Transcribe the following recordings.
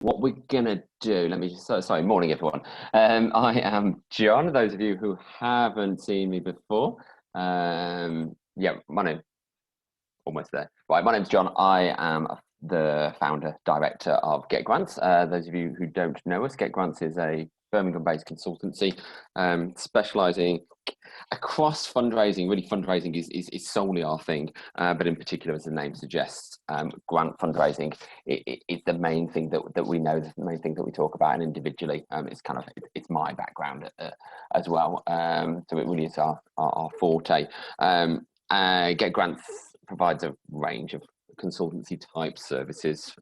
What we're gonna do, let me just, sorry, morning everyone. I am John, those of you who haven't seen me before. Yeah, my name, almost there. Right, my name's John. I am the founder, director of Get Grants. Those of you who don't know us, Get Grants is a Birmingham-based consultancy specialising across fundraising. Really, fundraising is solely our thing, but in particular, as the name suggests, grant fundraising is the main thing that we know, the main thing that we talk about, and individually, it's my background as well. So it really is our forte. Get Grants provides a range of consultancy type services.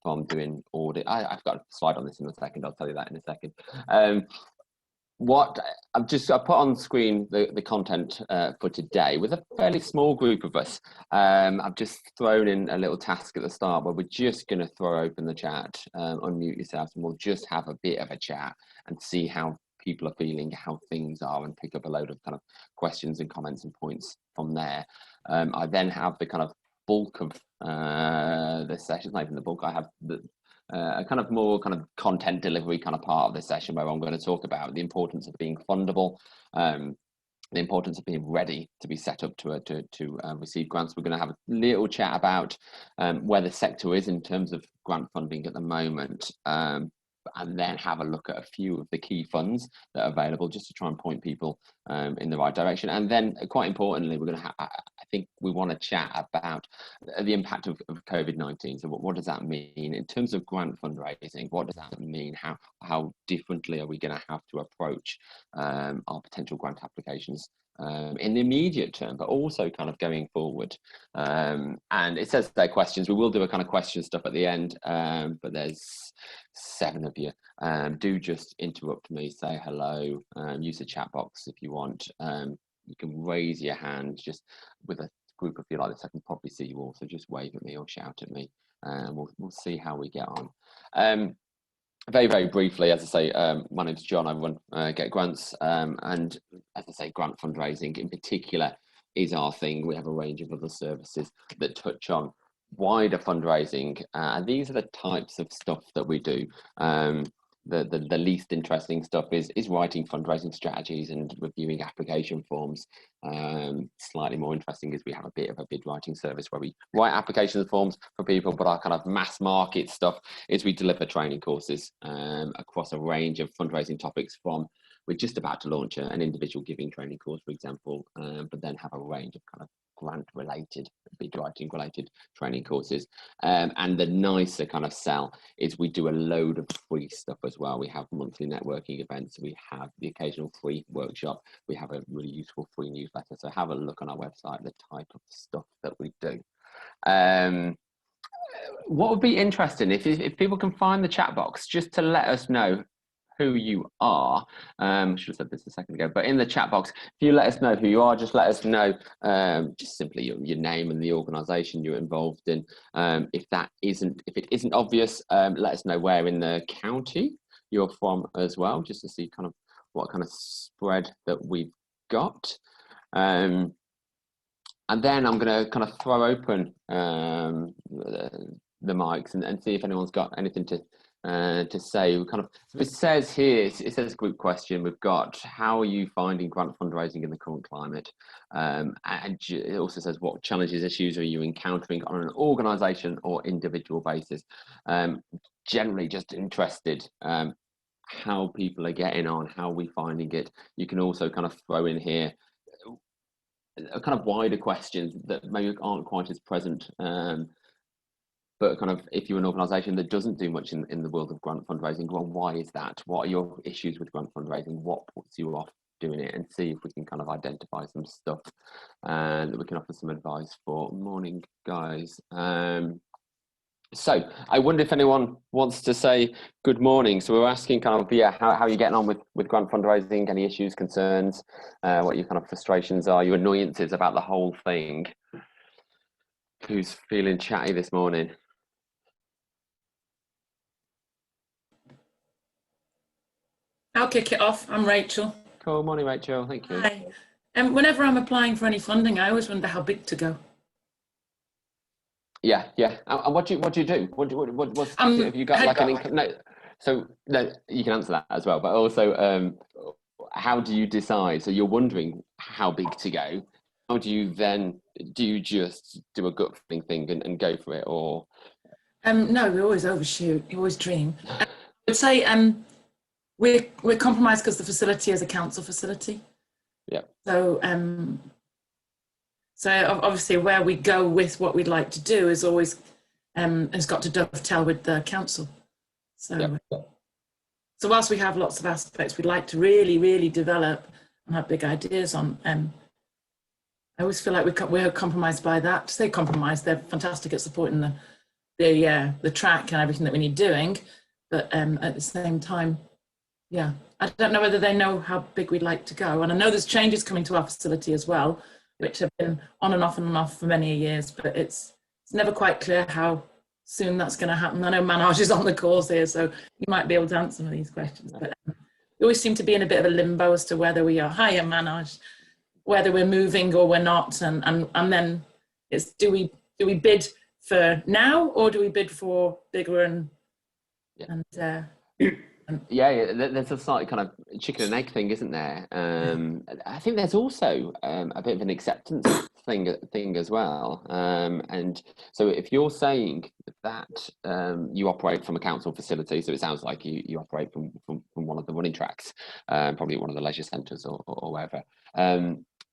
From doing audit, I've got a slide on this in a second. I'll tell you that in a second. What I put on screen the content for today with a fairly small group of us. I've just thrown in a little task at the start where we're just going to throw open the chat, unmute yourselves, and we'll just have a bit of a chat and see how people are feeling, how things are, and pick up a load of kind of questions and comments and points from there. I then have the kind of bulk of the session, not even the bulk. I have a kind of more kind of content delivery kind of part of the session where I'm going to talk about the importance of being fundable, the importance of being ready to be set up to receive grants. We're going to have a little chat about where the sector is in terms of grant funding at the moment, and then have a look at a few of the key funds that are available just to try and point people in the right direction. And then quite importantly, we're going to I think we want to chat about the impact of COVID-19. So what does that mean in terms of grant fundraising? What does that mean? How differently are we going to have to approach our potential grant applications in the immediate term, but also kind of going forward? And it says there questions. We will do a kind of question stuff at the end, but there's 7 of you. Do just interrupt me, say hello, use the chat box if you want. You can raise your hand just with a group of you like this. I can probably see you all, so just wave at me or shout at me, and we'll see how we get on. Very, very briefly, as I say, my name's John. I run Get Grants, and as I say, grant fundraising in particular is our thing. We have a range of other services that touch on wider fundraising, and these are the types of stuff that we do. The least interesting stuff is writing fundraising strategies and reviewing application forms. Slightly more interesting is we have a bit of a bid writing service where we write application forms for people, but our kind of mass market stuff is we deliver training courses across a range of fundraising topics. We're just about to launch an individual giving training course, for example, but then have a range of kind of grant related, bid writing related training courses. And the nicer kind of sell is we do a load of free stuff as well. We have monthly networking events. We have the occasional free workshop. We have a really useful free newsletter. So have a look on our website, the type of stuff that we do. What would be interesting if people can find the chat box just to let us know who you are. I should have said this a second ago, but in the chat box, if you let us know who you are, just let us know just simply your name and the organisation you're involved in. If it isn't obvious, let us know where in the county you're from as well, just to see kind of what kind of spread that we've got. And then I'm going to kind of throw open the mics and see if anyone's got anything to say. Kind of, so it says here, it says group question. We've got, how are you finding grant fundraising in the current climate? And it also says, what challenges, issues are you encountering on an organisation or individual basis? Generally just interested how people are getting on, how we're finding it. You can also kind of throw in here a kind of wider questions that maybe aren't quite as present, but kind of, if you're an organisation that doesn't do much in the world of grant fundraising, well, why is that? What are your issues with grant fundraising? What puts you off doing it? And see if we can kind of identify some stuff that we can offer some advice for. Morning, guys. So I wonder if anyone wants to say good morning. So we're asking kind of, yeah, how are you getting on with grant fundraising? Any issues, concerns, what your kind of frustrations are, your annoyances about the whole thing? Who's feeling chatty this morning? I'll kick it off. I'm Rachel. Cool. Morning, Rachel. Thank you. Hi. Whenever I'm applying for any funding, I always wonder how big to go. Yeah, yeah. And what do you do? What's have you got Head, like an income? No, so no, you can answer that as well. But also, how do you decide? So you're wondering how big to go. How do you then? Do you just do a gut feeling thing and go for it, or? no, we always overshoot. We always dream. I would say we're compromised because the facility is a council facility. Yeah. So obviously where we go with what we'd like to do is always has got to dovetail with the council. So Yeah. so whilst we have lots of aspects we'd like to really develop and have big ideas on, I always feel like we're compromised by that. They compromised. They're fantastic at supporting the track and everything that we need doing, but at the same time, yeah, I don't know whether they know how big we'd like to go. And I know there's changes coming to our facility as well, which have been on and off for many years, but it's never quite clear how soon that's going to happen. I know Manoj is on the course here, so you might be able to answer some of these questions. But we always seem to be in a bit of a limbo as to whether we are, hiya Manoj, whether we're moving or we're not. And then it's do we bid for now or do we bid for bigger Yeah, there's a slightly kind of chicken and egg thing, isn't there? I think there's also a bit of an acceptance thing as well. And so if you're saying that you operate from a council facility, so it sounds like you operate from one of the running tracks, probably one of the leisure centres or wherever.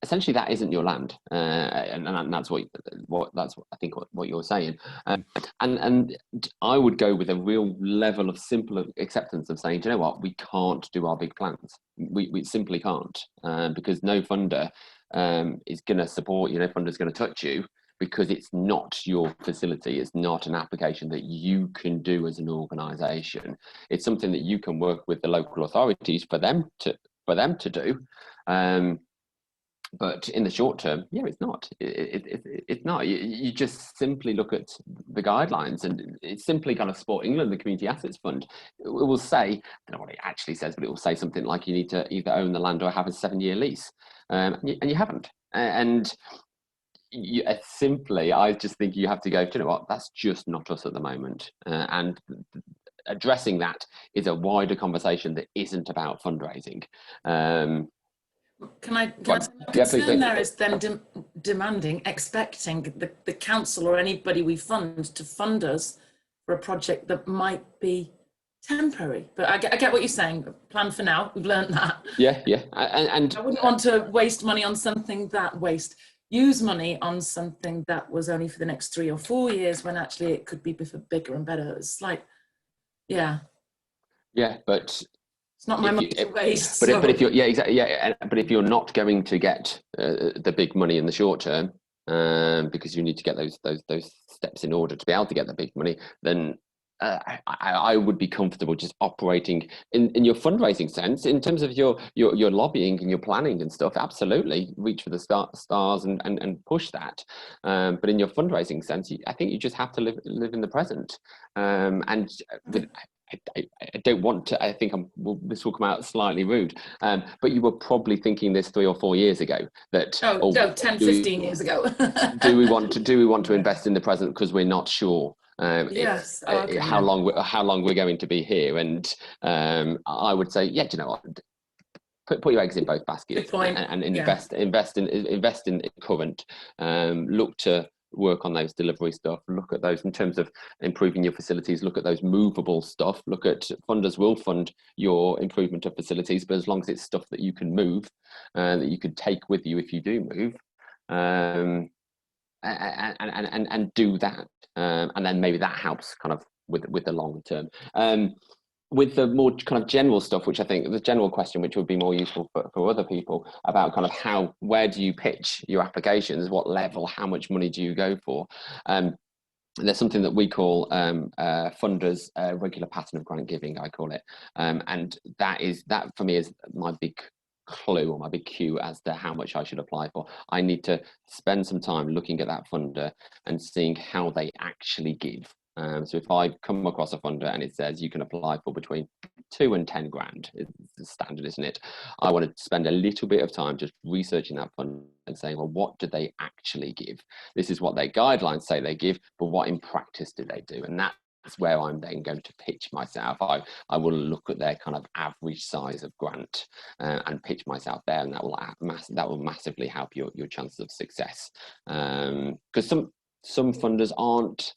Essentially, that isn't your land, and that's what I think what you're saying. And I would go with a real level of simple acceptance of saying, do you know what, we can't do our big plans. We simply can't, because no funder is going to support you. No funder is going to touch you because it's not your facility. It's not an application that you can do as an organisation. It's something that you can work with the local authorities for them to do. But in the short term, yeah, it's not. It's not. You just simply look at the guidelines, and it's simply kind of Sport England, the Community Assets Fund. It will say, I don't know what it actually says, but it will say something like you need to either own the land or have a 7-year lease, and you haven't. And simply, I just think you have to go, do you know what, that's just not us at the moment. And addressing that is a wider conversation that isn't about fundraising. Can I say my concern there is them expecting the council or anybody we fund to fund us for a project that might be temporary. But I get what you're saying. Plan for now. We've learned that. Yeah. And I wouldn't want to waste money on something use money on something that was only for the next 3 or 4 years when actually it could be for bigger and better. It's like, yeah. Yeah, but it's not my money to waste. But if you're but if you're not going to get the big money in the short term, because you need to get those steps in order to be able to get the big money, then I would be comfortable just operating in your fundraising sense, in terms of your lobbying and your planning and stuff. Absolutely, reach for the stars and push that. But in your fundraising sense, I think you just have to live in the present. And I don't want to. I think this will come out slightly rude, but you were probably thinking this 3 or 4 years ago. That 10, 15 years ago. do we want to invest in the present because we're not sure yes. how long we're going to be here? And I would say, yeah, do you know what? Put your eggs in both baskets and invest in current. Look to work on those delivery stuff, look at those in terms of improving your facilities, look at those movable stuff, look at funders will fund your improvement of facilities, but as long as it's stuff that you can move, that you could take with you if you do move, and do that, and then maybe that helps kind of with the longer term. With the more kind of general stuff, which I think the general question, which would be more useful for other people, about kind of where do you pitch your applications, what level, how much money do you go for? There's something that we call funders regular pattern of grant giving, I call it, and that for me is my big clue or my big cue as to how much I should apply for. I need to spend some time looking at that funder and seeing how they actually give. So if I come across a funder and it says you can apply for between 2 and 10 grand, it's the standard, isn't it? I want to spend a little bit of time just researching that funder and saying, well, what do they actually give? This is what their guidelines say they give, but what in practice do they do? And that's where I'm then going to pitch myself. I will look at their kind of average size of grant and pitch myself there, and that will massively help your chances of success. Because some funders aren't.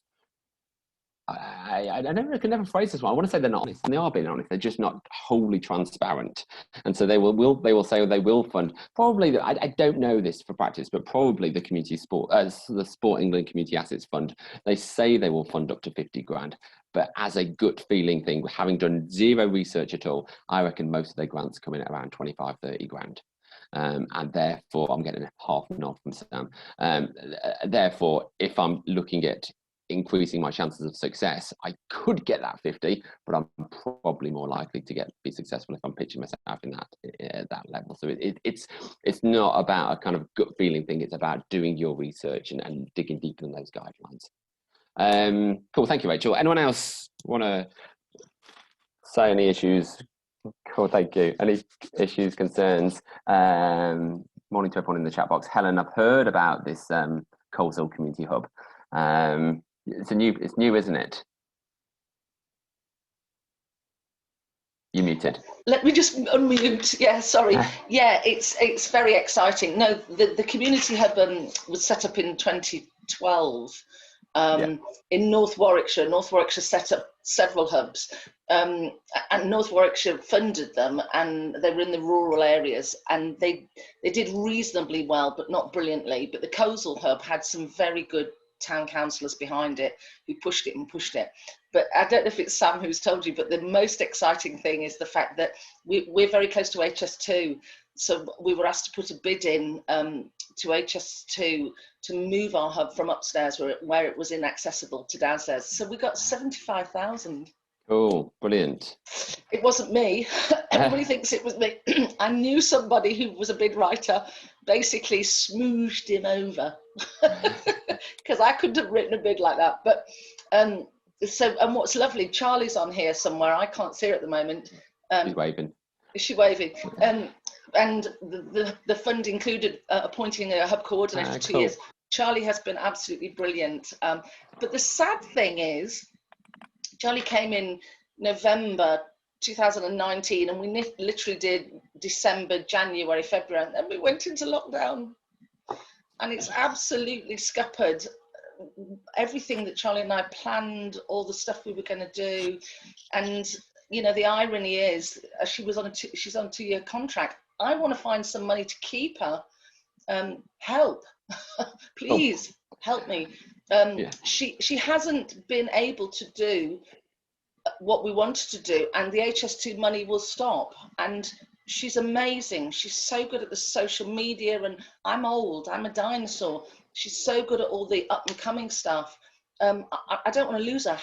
I can never phrase this one. I want to say they're not honest, and they are being honest. They're just not wholly transparent, and so they will say they will fund. Probably, I don't know this for practice, but probably the community sport, the Sport England Community Assets Fund. They say they will fund up to 50 grand, but as a gut feeling thing, having done zero research at all, I reckon most of their grants come in at around 25, 30 grand. And therefore, I'm getting a half nod from Sam. Therefore, if I'm looking at increasing my chances of success, I could get that 50, but I'm probably more likely to be successful if I'm pitching myself in that level. So it's not about a kind of gut feeling thing. It's about doing your research and digging deeper in those guidelines. Cool, thank you, Rachel. Anyone else want to say any issues? Cool, thank you. Any issues, concerns? Morning to everyone in the chat box. Helen, I've heard about this Coleshill Community Hub. It's new, isn't it? You muted. Let me just unmute. Yeah, sorry. Yeah, it's very exciting. No, the community hub was set up in 2012 in North Warwickshire. North Warwickshire set up several hubs, and North Warwickshire funded them, and they were in the rural areas, and they did reasonably well, but not brilliantly. But the Coleshill hub had some very good town councillors behind it who pushed it and pushed it. But I don't know if it's Sam who's told you, but the most exciting thing is the fact that we're very close to HS2. So we were asked to put a bid in to HS2 to move our hub from upstairs where it was inaccessible to downstairs. So we got 75,000. Cool, brilliant. It wasn't me. Everybody thinks it was me. I knew somebody who was a bid writer, basically smooshed him over because I couldn't have written a bid like that. But and what's lovely, Charlie's on here somewhere. I can't see her at the moment. She's waving. Is she waving? And the fund included appointing a hub coordinator for 2 years. Charlie has been absolutely brilliant. But the sad thing is, Charlie came in November 2019, and we literally did December, January, February, and then we went into lockdown. And it's absolutely scuppered everything that Charlie and I planned, all the stuff we were going to do. And, you know, the irony is she's on a 2-year contract. I want to find some money to keep her. Help, please help me. She hasn't been able to do what we wanted to do, and the HS2 money will stop. And she's amazing. She's so good at the social media, and I'm old, I'm a dinosaur. She's so good at all the up and coming stuff. I don't want to lose her.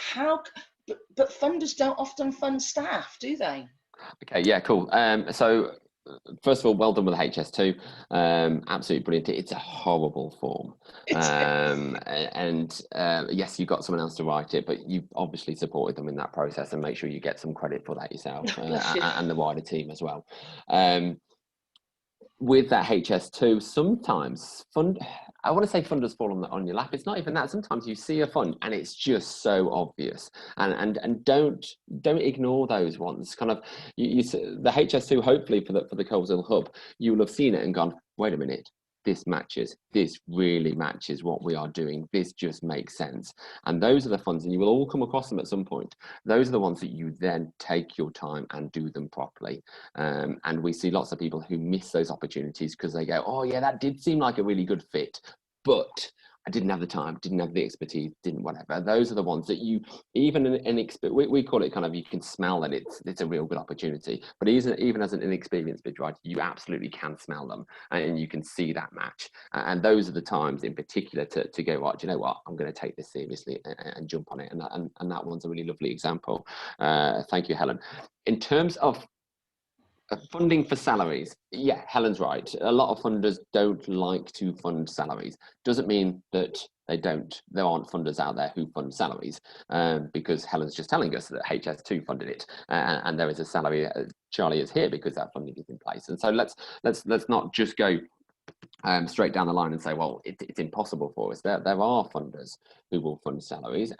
But funders don't often fund staff, do they? Okay, yeah, cool. So first of all, well done with the HS2. Absolutely brilliant. It's a horrible form. Yes, you got someone else to write it, but you obviously supported them in that process, and make sure you get some credit for that yourself and the wider team as well. With that HS2, sometimes I want to say funders fall on your lap. It's not even that. Sometimes you see a fund and it's just so obvious, and don't ignore those ones. Kind of the HS2. Hopefully for the Coleshill hub, you will have seen it and gone, wait a minute, this really matches what we are doing. This just makes sense. And those are the funds, and you will all come across them at some point. Those are the ones that you then take your time and do them properly. And we see lots of people who miss those opportunities because they go, oh yeah, that did seem like a really good fit, but I didn't have the time, didn't have the expertise, didn't whatever. Those are the ones that you, even we call it kind of, you can smell that it's a real good opportunity. But even as an inexperienced bid writer, you absolutely can smell them, and you can see that match. And those are the times in particular to go, right, do you know what, I'm going to take this seriously and jump on it. And that one's a really lovely example. Thank you, Helen. In terms of funding for salaries, yeah, Helen's right. A lot of funders don't like to fund salaries. Doesn't mean that there aren't funders out there who fund salaries, because Helen's just telling us that HS2 funded it, and there is a salary. Charlie is here because that funding is in place. And so let's not just go, straight down the line and say, well, it's impossible for us. There are funders who will fund salaries.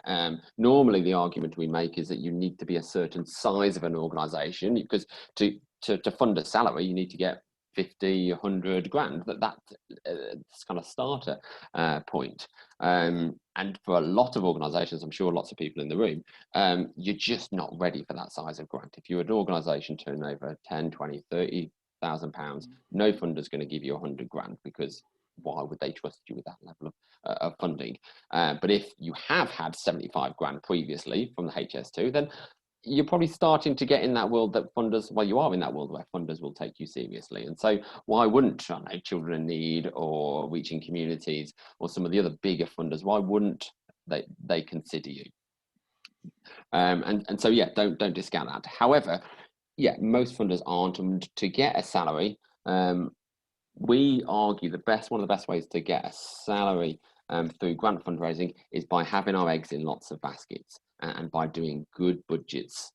Normally, the argument we make is that you need to be a certain size of an organisation, because to fund a salary, you need to get 50, 100 grand. That's kind of starter point. And for a lot of organisations, I'm sure lots of people in the room, you're just not ready for that size of grant. If you're an organisation turning over 10, 20, 30,000 pounds, no funder's going to give you 100 grand, because why would they trust you with that level of funding? But if you have had 75 grand previously from the HS2, then you're probably starting to get in that world that funders, well, you are in that world where funders will take you seriously. And so why wouldn't, I don't know, Children in Need or Reaching Communities or some of the other bigger funders, why wouldn't they consider you? And so, yeah, don't discount that. However, yeah, most funders aren't. And to get a salary, we argue one of the best ways to get a salary through grant fundraising is by having our eggs in lots of baskets, and by doing good budgets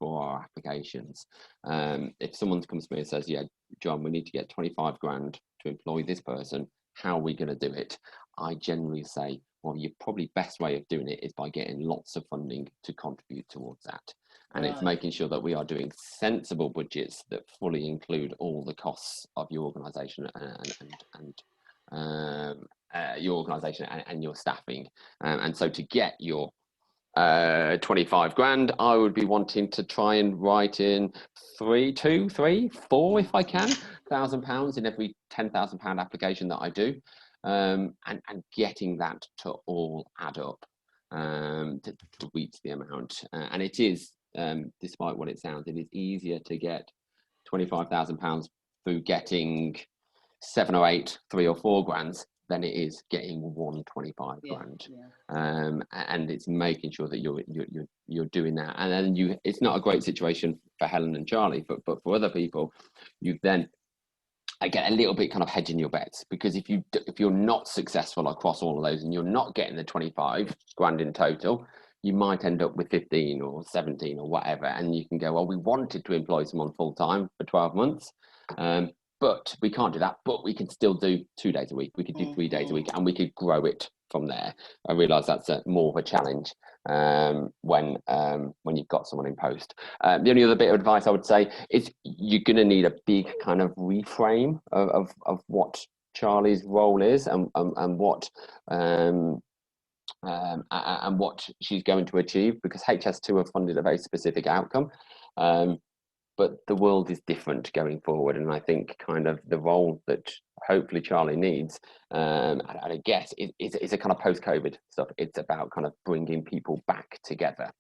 for our applications. If someone comes to me and says, yeah, John, we need to get 25 grand to employ this person, how are we going to do it? I generally say, well, your probably best way of doing it is by getting lots of funding to contribute towards that. And it's making sure that we are doing sensible budgets that fully include all the costs of your organisation and your organisation and your staffing. And so to get your 25 grand, I would be wanting to try and write in 3, 2, 3, 4, if I can, £1,000 in every £10,000 application that I do, and getting that to all add up to reach the amount. And it is, despite what it sounds, it is easier to get £25,000 through getting 7 or 8, 3 or 4 grands than it is getting 125 grand. And it's making sure that you're doing that. And then it's not a great situation for Helen and Charlie, but for other people, you then get a little bit kind of hedging your bets, because if you're not successful across all of those and you're not getting the 25 grand in total, you might end up with 15 or 17 or whatever, and you can go, well, we wanted to employ someone full time for 12 months, but we can't do that. But we can still do 2 days a week. We could do 3 days a week, and we could grow it from there. I realise that's more of a challenge when you've got someone in post. The only other bit of advice I would say is you're going to need a big kind of reframe of what Charlie's role is and what she's going to achieve, because HS2 have funded a very specific outcome. But the world is different going forward, and I think kind of the role that hopefully Charlie needs, and I guess is a kind of post-COVID stuff. It's about kind of bringing people back together,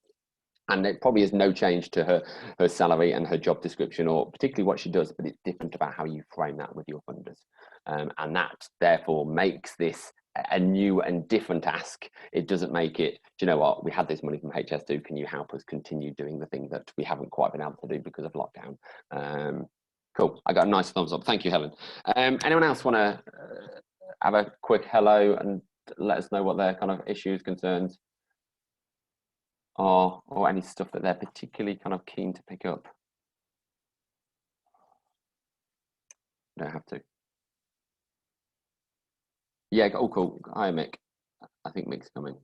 and it probably is no change to her salary and her job description, or particularly what she does, but it's different about how you frame that with your funders, and that therefore makes this a new and different ask. It doesn't make it, do you know what, we had this money from HS2, can you help us continue doing the thing that we haven't quite been able to do because of lockdown? Cool, I got a nice thumbs up. Thank you, Helen. Anyone else want to have a quick hello and let us know what their kind of issues, concerns, or any stuff that they're particularly kind of keen to pick up? Don't have to. Yeah, oh cool. Hi, Mick. I think Mick's coming.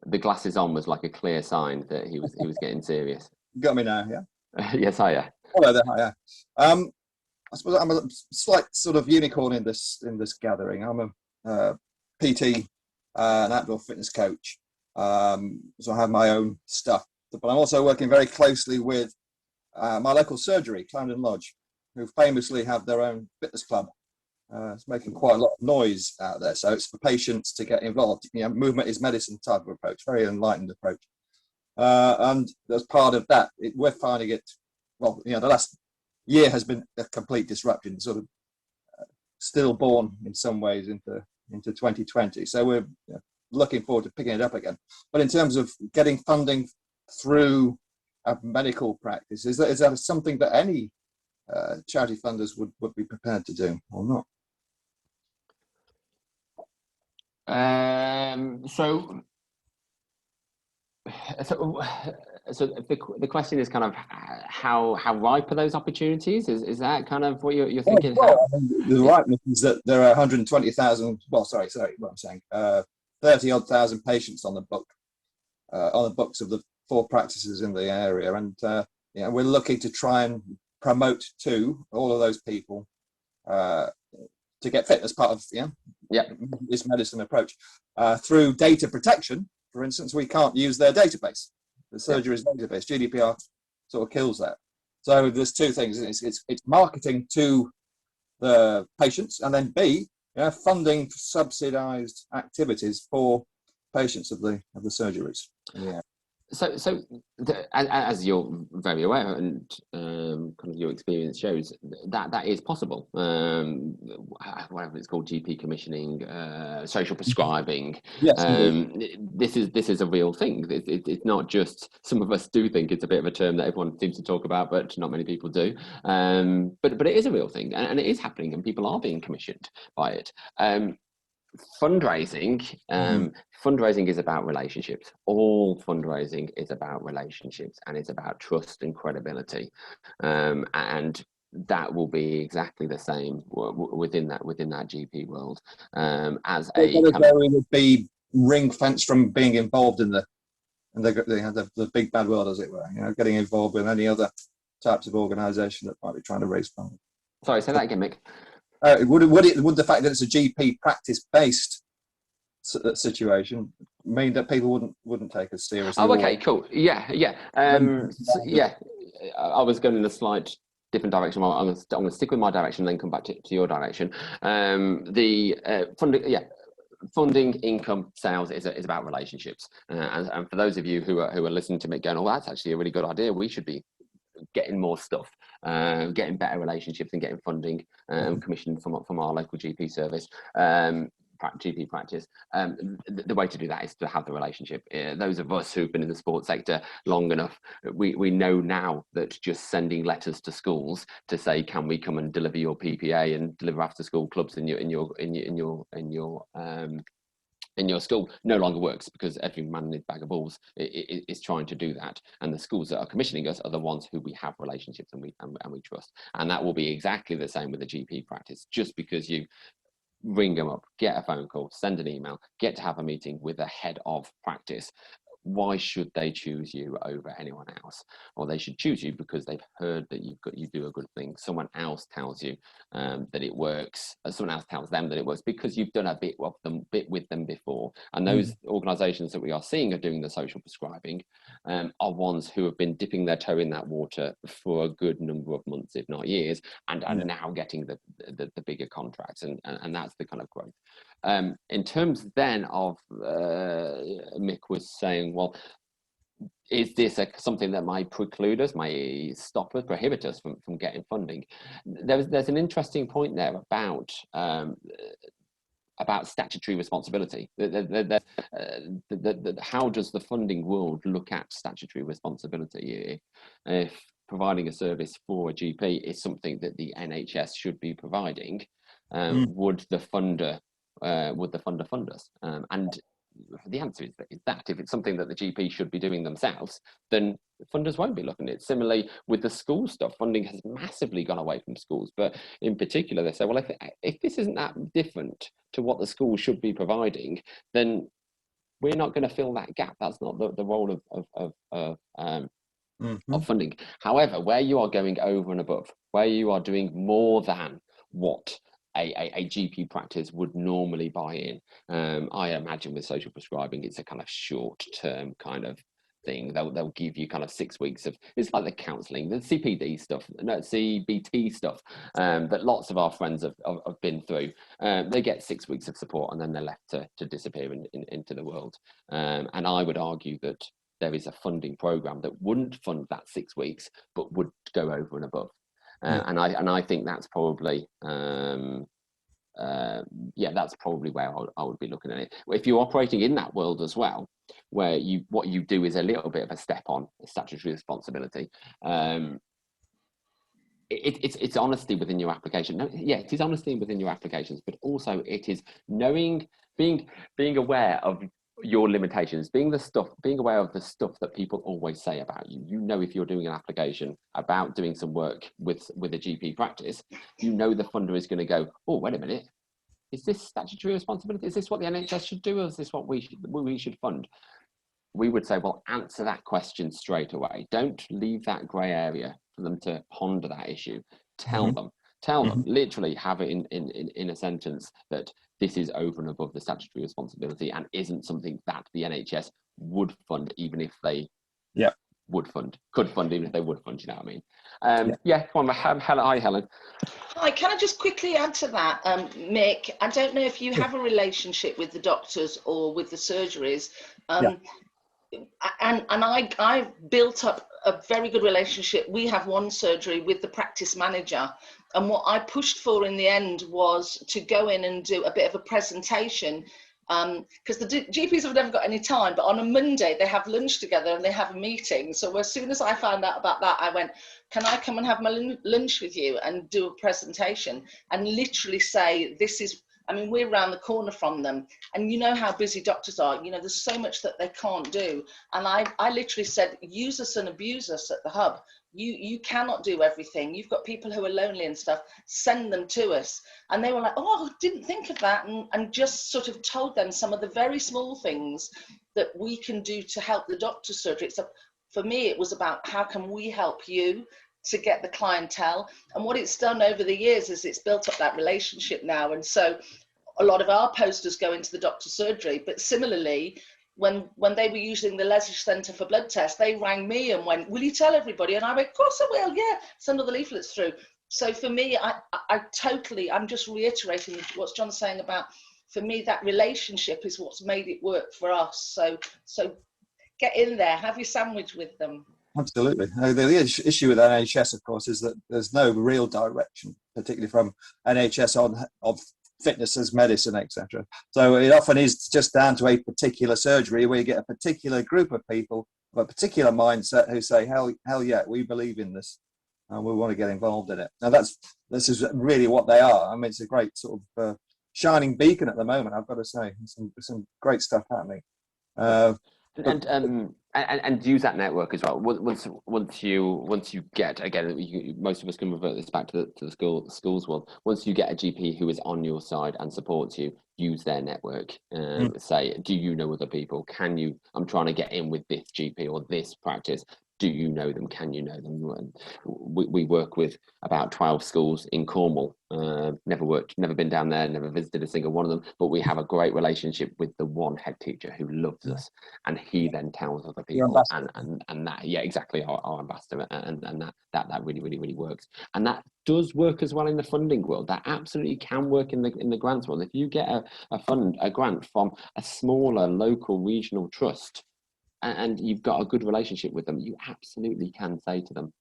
The glasses on was like a clear sign that he was getting serious. Got me now, yeah? Yes, hiya. Hello there, hiya. I suppose I'm a slight sort of unicorn in this gathering. I'm a PT, an outdoor fitness coach. So I have my own stuff, but I'm also working very closely with my local surgery, Clarendon Lodge, who famously have their own fitness club. It's making quite a lot of noise out there, so it's for patients to get involved. You know, movement is medicine type of approach, very enlightened approach. And as part of that, we're finding it. Well, you know, the last year has been a complete disruption, sort of stillborn in some ways into 2020. So we're looking forward to picking it up again. But in terms of getting funding through a medical practice, is that something that any charity funders would be prepared to do or not? So So the question is kind of how ripe are those opportunities? Is that kind of what you're thinking? Well, I mean, the ripeness is that there are 120,000. Well, sorry, what I'm saying. 30-odd thousand patients on the books of the 4 practices in the area, and we're looking to try and promote to all of those people to get fit as part of this medicine approach through data protection. For instance, we can't use their database, the surgery's database. GDPR sort of kills that. So there's 2 things. It's marketing to the patients, and then B, funding subsidised activities for patients of the surgeries. Yeah. So as you're very aware, and kind of your experience shows, that is possible. Whatever it's called, GP commissioning, social prescribing. Yes, this is a real thing. It's not just, some of us do think it's a bit of a term that everyone seems to talk about, but not many people do. But it is a real thing, and it is happening, and people are being commissioned by it. Fundraising is about relationships. All fundraising is about relationships, and it's about trust and credibility, and that will be exactly the same within that GP world. As a would be ring fence from being involved in the big bad world, as it were. Getting involved with any other types of organisation that might be trying to raise funds. Sorry, say that again, Mick. Would the fact that it's a GP practice-based situation mean that people wouldn't take us seriously? Oh, okay, cool. Yeah. I was going in a slight different direction. I'm going to stick with my direction and then come back to your direction. Funding, income, sales is about relationships. And for those of you who are listening to me going, oh, that's actually a really good idea, we should be getting more stuff, getting better relationships and getting funding commissioned from our local GP service, GP practice. The way to do that is to have the relationship. Those of us who've been in the sports sector long enough, we know now that just sending letters to schools to say, can we come and deliver your PPA and deliver after school clubs in your school no longer works, because every man in his bag of balls is trying to do that, and the schools that are commissioning us are the ones who we have relationships and we trust. And that will be exactly the same with the GP practice. Just because you ring them up, get a phone call, send an email, get to have a meeting with the head of practice, why should they choose you over anyone else? Or they should choose you because they've heard that you do a good thing. Someone else tells you that it works. Someone else tells them that it works because you've done a bit with them before. And those organisations that we are seeing are doing the social prescribing are ones who have been dipping their toe in that water for a good number of months, if not years, and are now getting the bigger contracts, and that's the kind of growth. In terms then of Mick was saying, well, is this something that might preclude us, might stop us, prohibit us from getting funding? There's an interesting point there about statutory responsibility. How does the funding world look at statutory responsibility? If providing a service for a GP is something that the NHS should be providing, would the funder fund us? And the answer is that if it's something that the GP should be doing themselves, then funders won't be looking at it. Similarly with the school stuff, funding has massively gone away from schools, but in particular they say, well, if this isn't that different to what the school should be providing, then we're not going to fill that gap. That's not the role of funding. However, where you are going over and above, where you are doing more than what a GP practice would normally buy in, I imagine with social prescribing, it's a kind of short-term kind of thing. They'll give you kind of 6 weeks of, it's like the counselling, the CPD stuff, no, CBT stuff that lots of our friends have been through. They get 6 weeks of support and then they're left to disappear into the world. And I would argue that there is a funding programme that wouldn't fund that 6 weeks, but would go over and above. And I think that's probably that's probably where I would be looking at it. If you're operating in that world as well, where what you do is a little bit of a step on statutory responsibility, it's honesty within your application. No, yeah, it is honesty within your applications, but also it is knowing, being aware of your limitations, being aware of the stuff that people always say about you. You know, if you're doing an application about doing some work with a GP practice, you know the funder is going to go, oh, wait a minute, is this statutory responsibility? Is this what the NHS should do, or is this what we should fund? We would say, well, answer that question straight away. Don't leave that grey area for them to ponder that issue. Tell them, literally have it in a sentence that this is over and above the statutory responsibility and isn't something that the NHS would fund, even if they could fund, even if they would fund, you know what I mean? Come on, hi, Helen. Hi, can I just quickly add to that, Mick? I don't know if you have a relationship with the doctors or with the surgeries. And I built up a very good relationship. We have one surgery with the practice manager, and what I pushed for in the end was to go in and do a bit of a presentation, because the GPs have never got any time, but on a Monday they have lunch together and they have a meeting. So as soon as I found out about that, I went, can I come and have my lunch with you and do a presentation and literally say, this is, I mean, we're around the corner from them, and you know how busy doctors are. You know, there's so much that they can't do. And I literally said, use us and abuse us at the hub. You cannot do everything. You've got people who are lonely and stuff. Send them to us. And they were like, oh, I didn't think of that. And just sort of told them some of the very small things that we can do to help the doctor's surgery. So for me, it was about how can we help you to get the clientele. And what it's done over the years is it's built up that relationship now. And so a lot of our posters go into the doctor's surgery, but similarly, when they were using the Leisure Centre for blood tests, they rang me and went, will you tell everybody? And I went, of course I will, yeah, send all the leaflets through. So for me, I'm just reiterating what John's saying about, for me, that relationship is what's made it work for us. So get in there, have your sandwich with them. Absolutely. The issue with NHS, of course, is that there's no real direction, particularly from NHS on fitness as medicine, etc. So it often is just down to a particular surgery where you get a particular group of people with a particular mindset who say, hell yeah, we believe in this and we want to get involved in it. Now this is really what they are. I mean, it's a great sort of shining beacon at the moment, I've got to say. Some great stuff happening. And use that network as well. Once you get, again, most of us can revert this back to the schools world. Once you get a GP who is on your side and supports you, use their network. Say, do you know other people? I'm trying to get in with this GP or this practice. Do you know them? Can you know them? We work with about 12 schools in Cornwall. Never been down there, never visited a single one of them, but we have a great relationship with the one head teacher who loves us, and he then tells other people, and that, yeah, exactly, our ambassador, and that really works. And that does work as well in the funding world. That absolutely can work in the grants world. If you get a grant from a smaller local regional trust, and you've got a good relationship with them, you absolutely can say to them,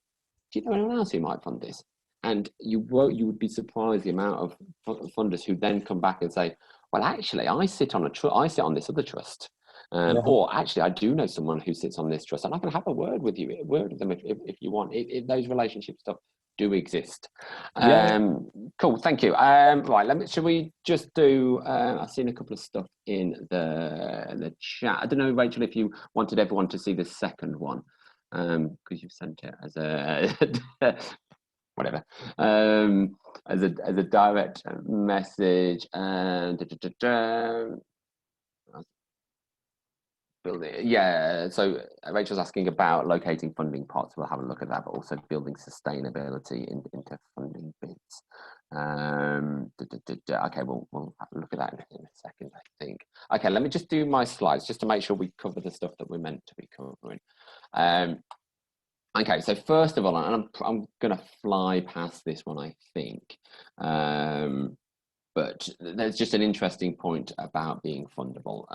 do you know anyone else who might fund this? And you would be surprised the amount of funders who then come back and say, well, actually, I sit on this other trust. Or actually, I do know someone who sits on this trust, and I can have a word with them if you want. If those relationship stuff do exist. Cool, thank you. Right, should we just do, I've seen a couple of stuff in the chat. I don't know, Rachel, if you wanted everyone to see the second one, because you've sent it as a whatever, as a direct message. Yeah, so Rachel's asking about locating funding pots. We'll have a look at that, but also building sustainability into funding bids. Okay, we'll have a look at that in a second, I think. Okay, let me just do my slides just to make sure we cover the stuff that we're meant to be covering. Okay, so first of all, and I'm going to fly past this one, I think. But there's just an interesting point about being fundable.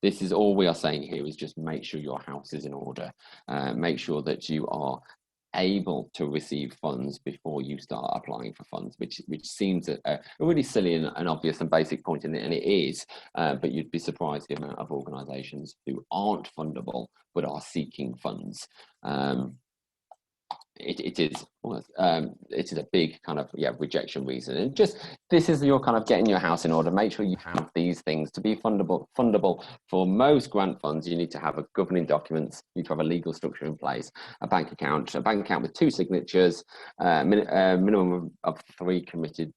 This is all we are saying here is just make sure your house is in order. Make sure that you are able to receive funds before you start applying for funds, which seems a really silly and obvious and basic point, and it is, but you'd be surprised the amount of organisations who aren't fundable but are seeking funds. it is a big kind of rejection reason. And just this is your kind of getting your house in order. Make sure you have these things to be fundable. For most grant funds, you need to have a governing documents, you need to have a legal structure in place, a bank account with 2 signatures, minimum of 3 committee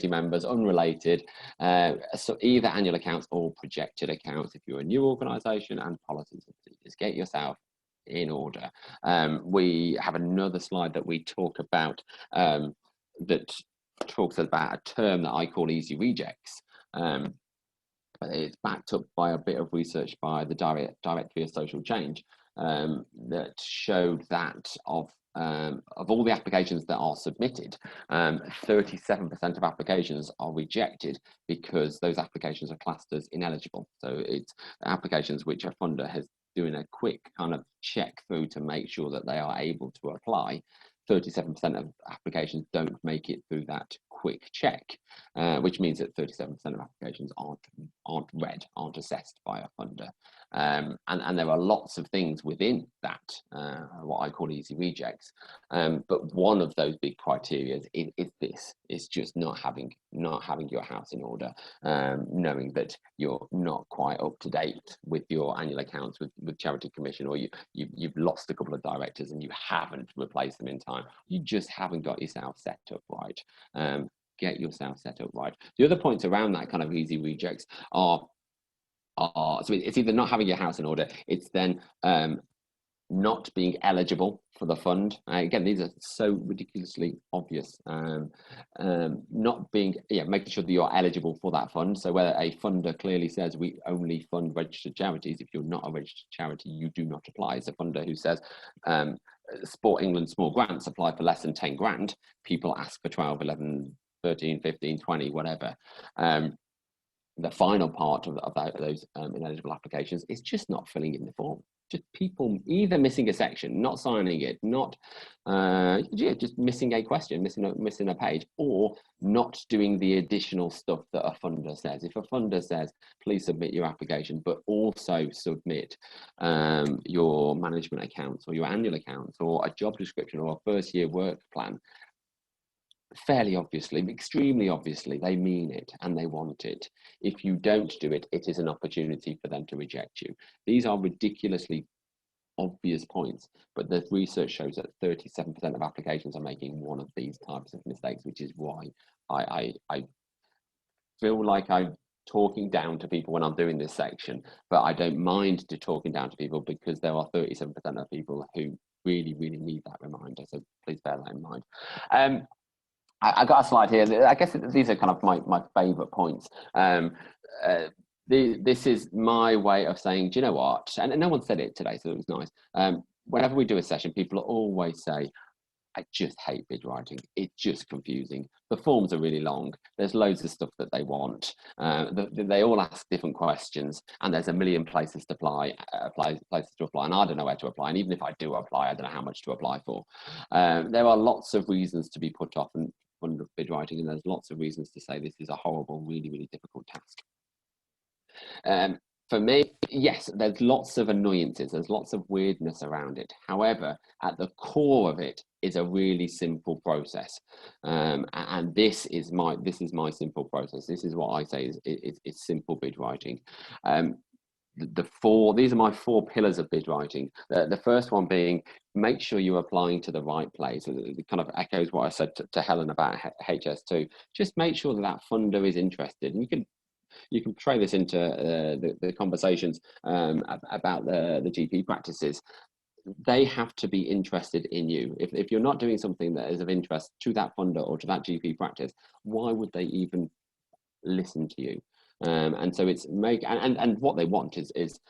members, unrelated, so either annual accounts or projected accounts if you're a new organisation, and policies and procedures. Get yourself in order. We have another slide that we talk about that talks about a term that I call easy rejects. It's backed up by a bit of research by the Directory of Social Change that showed that of all the applications that are submitted, 37% of applications are rejected because those applications are classed as ineligible. So it's applications which a funder has doing a quick kind of check through to make sure that they are able to apply. 37% of applications don't make it through that quick check, which means that 37% of applications aren't read, aren't assessed by a funder. And there are lots of things within that, what I call easy rejects. But one of those big criteria is just not having your house in order, knowing that you're not quite up to date with your annual accounts with Charity Commission, or you've lost a couple of directors and you haven't replaced them in time. You just haven't got yourself set up right. Get yourself set up right. The other points around that kind of easy rejects are so it's either not having your house in order, it's then not being eligible for the fund. Again, these are so ridiculously obvious. Not being, making sure that you're eligible for that fund. So whether a funder clearly says we only fund registered charities, if you're not a registered charity, you do not apply. As a funder who says Sport England small grants apply for less than 10 grand, people ask for 12, 11, 13, 15, 20, whatever. The final part of those ineligible applications is just not filling in the form. Just people either missing a section, not signing it, not just missing a question, missing a page, or not doing the additional stuff that a funder says. If a funder says, please submit your application, but also submit your management accounts or your annual accounts or a job description or a first year work plan, fairly obviously, extremely obviously, they mean it and they want it. If you don't do it, it is an opportunity for them to reject you. These are ridiculously obvious points, but the research shows that 37% of applications are making one of these types of mistakes, which is why I feel like I'm talking down to people when I'm doing this section, but I don't mind talking down to people because there are 37% of people who really, really need that reminder. So please bear that in mind. I got a slide here. I guess these are kind of my favourite points. This is my way of saying, do you know what? And no one said it today, so it was nice. Whenever we do a session, people always say, I just hate bid writing. It's just confusing. The forms are really long. There's loads of stuff that they want. They all ask different questions, and there's a million places to apply, and I don't know where to apply. And even if I do apply, I don't know how much to apply for. There are lots of reasons to be put off and of bid writing, and there's lots of reasons to say this is a horrible, really, really difficult task. For me, yes, there's lots of annoyances, there's lots of weirdness around it. However, at the core of it is a really simple process, and this is my simple process. This is what I say is simple bid writing. These are my 4 pillars of bid writing. The first one being, make sure you're applying to the right place. It kind of echoes what I said to Helen about HS2. Just make sure that funder is interested. And you can portray this into the conversations about the GP practices. They have to be interested in you. If you're not doing something that is of interest to that funder or to that GP practice, why would they even listen to you? And so it's and what they want is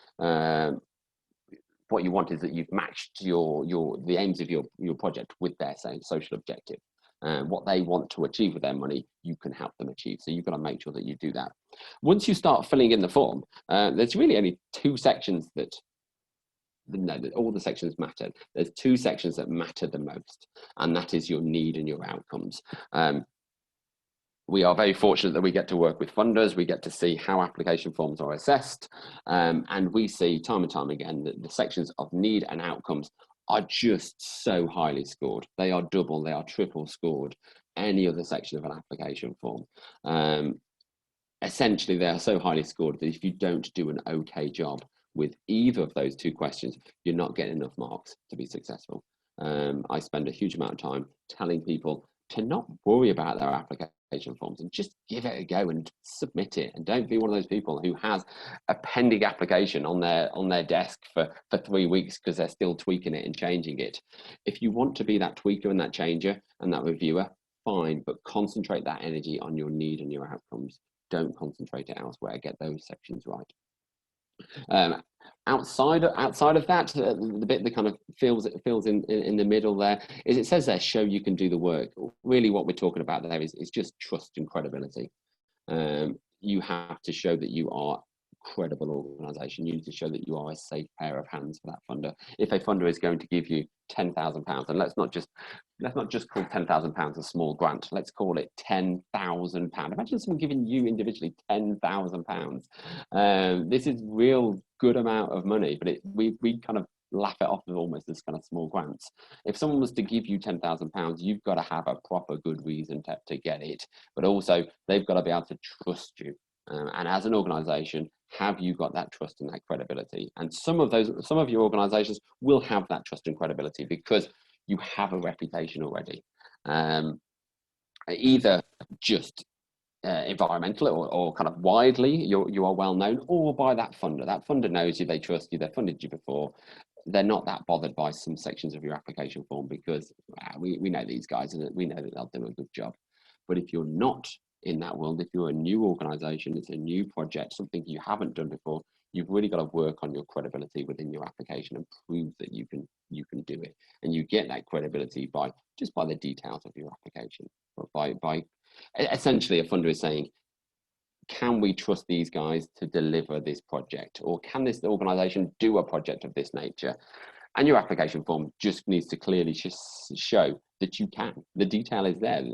what you want is that you've matched the aims of your project with their social objective. What they want to achieve with their money, you can help them achieve. So you've got to make sure that you do that. Once you start filling in the form, there's really only 2 sections that all the sections matter. There's 2 sections that matter the most, and that is your need and your outcomes. We are very fortunate that we get to work with funders. We get to see how application forms are assessed, and we see time and time again that the sections of need and outcomes are just so highly scored. They are double, they are triple scored any other section of an application form. Essentially, they are so highly scored that if you don't do an okay job with either of those two questions, you're not getting enough marks to be successful. I spend a huge amount of time telling people to not worry about their application forms and just give it a go and submit it. And don't be one of those people who has a pending application on their desk for 3 weeks because they're still tweaking it and changing it. If you want to be that tweaker and that changer and that reviewer, fine, but concentrate that energy on your need and your outcomes. Don't concentrate it elsewhere. Get those sections right. Outside of that, the bit that kind of fills in the middle there is it says there, show you can do the work. Really, what we're talking about there is just trust and credibility. You have to show that you are credible organisation. You need to show that you are a safe pair of hands for that funder. If a funder is going to give you £10,000, and let's not just call £10,000 a small grant. Let's call it £10,000. Imagine someone giving you individually £10,000. This is real good amount of money, but we kind of laugh it off as almost as kind of small grants. If someone was to give you £10,000, you've got to have a proper good reason to get it, but also they've got to be able to trust you. And as an organisation, have you got that trust and that credibility? And some of your organisations will have that trust and credibility because you have a reputation already, either just environmental or kind of widely. You are well known, or by that funder. That funder knows you, they trust you, they've funded you before. They're not that bothered by some sections of your application form because we know these guys and we know that they'll do a good job. But if you're not in that world, if you're a new organisation, it's a new project, something you haven't done before, you've really got to work on your credibility within your application and prove that you can do it. And you get that credibility by the details of your application. But by essentially, a funder is saying, can we trust these guys to deliver this project, or can this organisation do a project of this nature? And your application form just needs to clearly show that you can. The detail is there,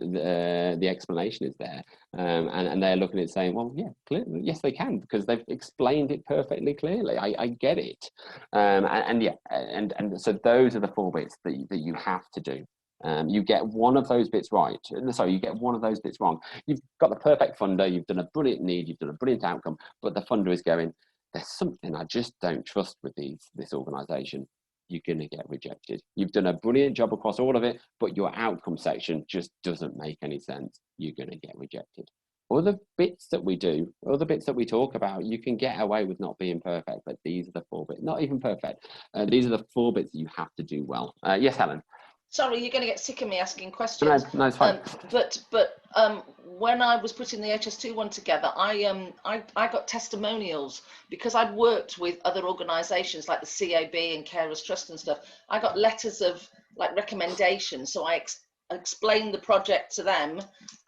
the explanation is there, and they're looking at it saying, well, yeah, clearly, yes, they can, because they've explained it perfectly clearly. I get it, and so those are the 4 bits that you have to do. You get one of those bits right. Sorry, you get one of those bits wrong. You've got the perfect funder. You've done a brilliant need. You've done a brilliant outcome, but the funder is going, there's something I just don't trust with this organisation. You're going to get rejected. You've done a brilliant job across all of it, but your outcome section just doesn't make any sense. You're going to get rejected. Other bits that we do, other bits that we talk about, you can get away with not being perfect, but these are the 4 bits, not even perfect. These are the 4 bits that you have to do well. Yes, Helen. Sorry, you're going to get sick of me asking questions. No, it's fine. But when I was putting the HS2 one together, I got testimonials because I'd worked with other organisations like the CAB and Carers Trust and stuff. I got letters of like recommendations, so I explained the project to them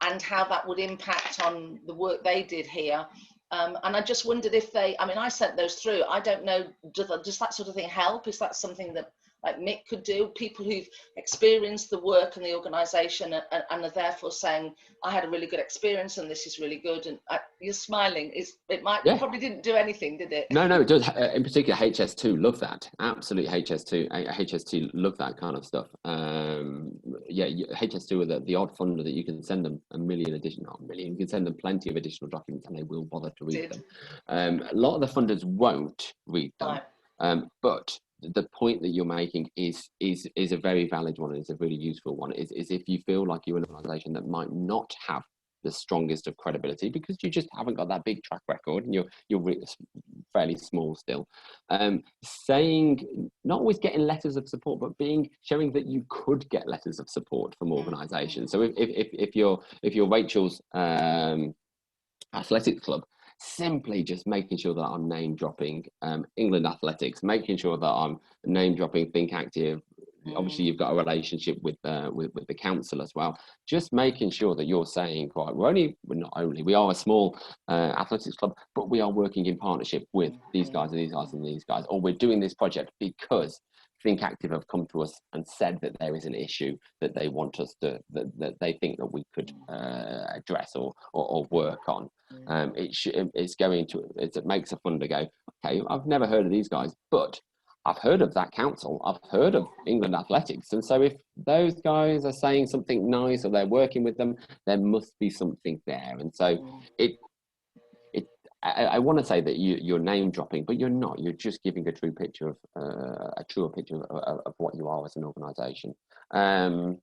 and how that would impact on the work they did here. And I just wondered if I sent those through. I don't know, does that sort of thing help? Is that something that like Mick could do? People who've experienced the work and the organisation and are therefore saying, I had a really good experience and this is really good. And you're smiling. It probably didn't do anything, did it? No, it does. In particular, HS2 love that. Absolutely, HS2 love that kind of stuff. HS2 are the odd funder that you can send them you can send them plenty of additional documents and they will bother to read them. A lot of the funders won't read them, right. But the point that you're making is a very valid one. It's a really useful one. Is if you feel like you're an organisation that might not have the strongest of credibility because you just haven't got that big track record and you're fairly small still, saying, not always getting letters of support, but showing that you could get letters of support from organisations. So if you're Rachel's athletic club, simply just making sure that I'm name dropping England Athletics, making sure that I'm name dropping Think Active. Obviously, you've got a relationship with the council as well. Just making sure that you're saying, right, we are a small athletics club, but we are working in partnership with these guys and these guys and these guys, or we're doing this project because Think Active have come to us and said that there is an issue that they want us to, that they think that we could address or work on. It makes a funder go, okay, I've never heard of these guys, but I've heard of that council, I've heard of England Athletics. And so if those guys are saying something nice or they're working with them, there must be something there. And so I want to say that you're name dropping, but you're not. You're just giving a true picture of a truer picture of what you are as an organisation.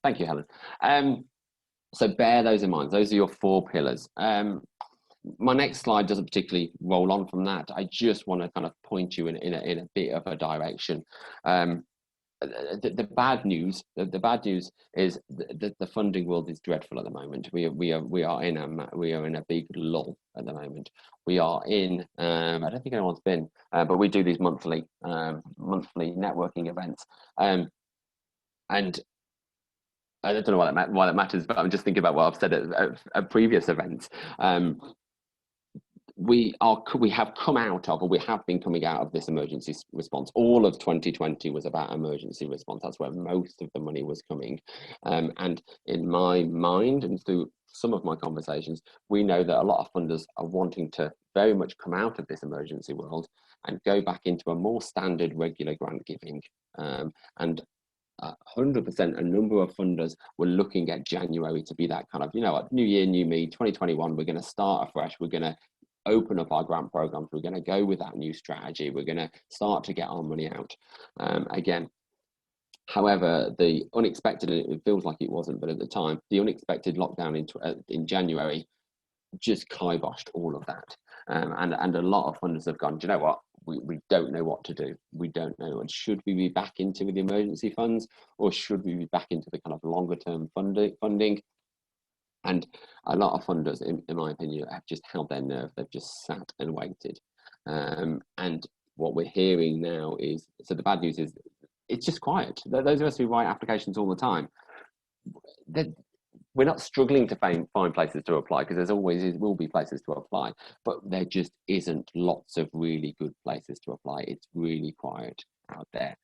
Thank you, Helen. So bear those in mind. Those are your 4 pillars. My next slide doesn't particularly roll on from that. I just want to kind of point you in a bit of a direction. The bad news is the funding world is dreadful at the moment. We are in a big lull at the moment. We are in I don't think anyone's been, but we do these monthly networking events, and I don't know why that matters, but I'm just thinking about what I've said at previous events. We have come out of, or we have been coming out of this emergency response. All of 2020 was about emergency response. That's where most of the money was coming. And in my mind, and through some of my conversations, we know that a lot of funders are wanting to very much come out of this emergency world and go back into a more standard regular grant giving. And 100% a number of funders were looking at January to be that kind of, new year, new me, 2021, we're going to start afresh. We're going to open up our grant programs. We're going to go with that new strategy. We're going to start to get our money out again. However, the unexpected, and it feels like it wasn't, but at the time, the unexpected lockdown in January just kiboshed all of that. And a lot of funders have gone, do you know what? We don't know what to do. We don't know. And should we be back into the emergency funds, or should we be back into the kind of longer term funding? And a lot of funders, in my opinion, have just held their nerve. They've just sat and waited. And what we're hearing now is, so the bad news is it's just quiet. Those of us who write applications all the time, we're not struggling to find places to apply, because there's always will be places to apply, but there just isn't lots of really good places to apply. It's really quiet out there.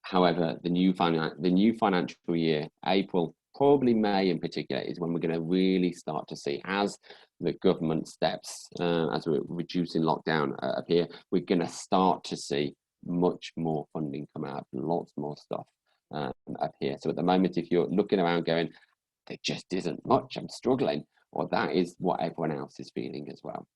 However, the new financial year, April, probably May in particular, is when we're going to really start to see, as the government steps, as we're reducing lockdown up here, we're going to start to see much more funding come out, lots more stuff up here. So at the moment, if you're looking around going, there just isn't much, I'm struggling, well, that is what everyone else is feeling as well.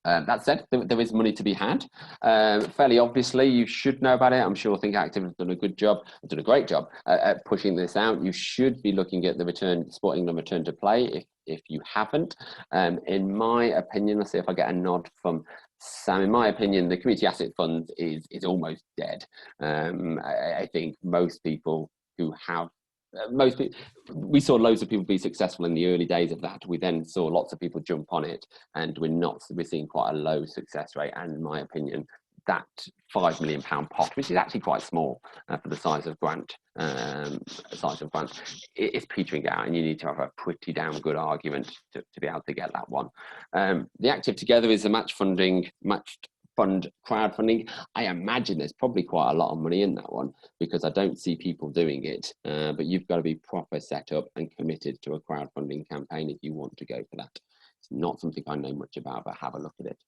That said, there is money to be had. Fairly obviously, you should know about it. I'm sure Think Active have done a good job, done a great job at pushing this out. You should be looking at the Sport England return to play if you haven't. In my opinion, let's see if I get a nod from Sam. In my opinion, the Community Asset Fund is almost dead. I think most people who have we saw loads of people be successful in the early days of that. We then saw lots of people jump on it, and we're seeing quite a low success rate. And in my opinion, that £5 million pot, which is actually quite small for the size of grant, is petering out, and you need to have a pretty damn good argument to be able to get that one. The Active Together is a matched fund crowdfunding. I imagine there's probably quite a lot of money in that one, because I don't see people doing it, but you've got to be proper set up and committed to a crowdfunding campaign if you want to go for that. It's not something I know much about, but have a look at it.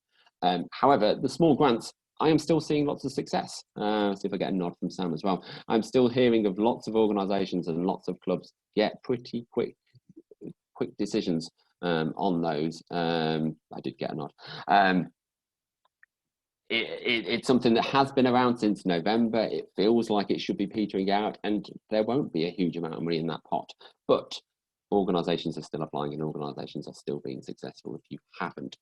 However, the small grants, I am still seeing lots of success. See if I get a nod from Sam as well. I'm still hearing of lots of organisations and lots of clubs get pretty quick decisions on those. I did get a nod. It's something that has been around since November. It feels like it should be petering out, and there won't be a huge amount of money in that pot. But organisations are still applying, and organisations are still being successful. If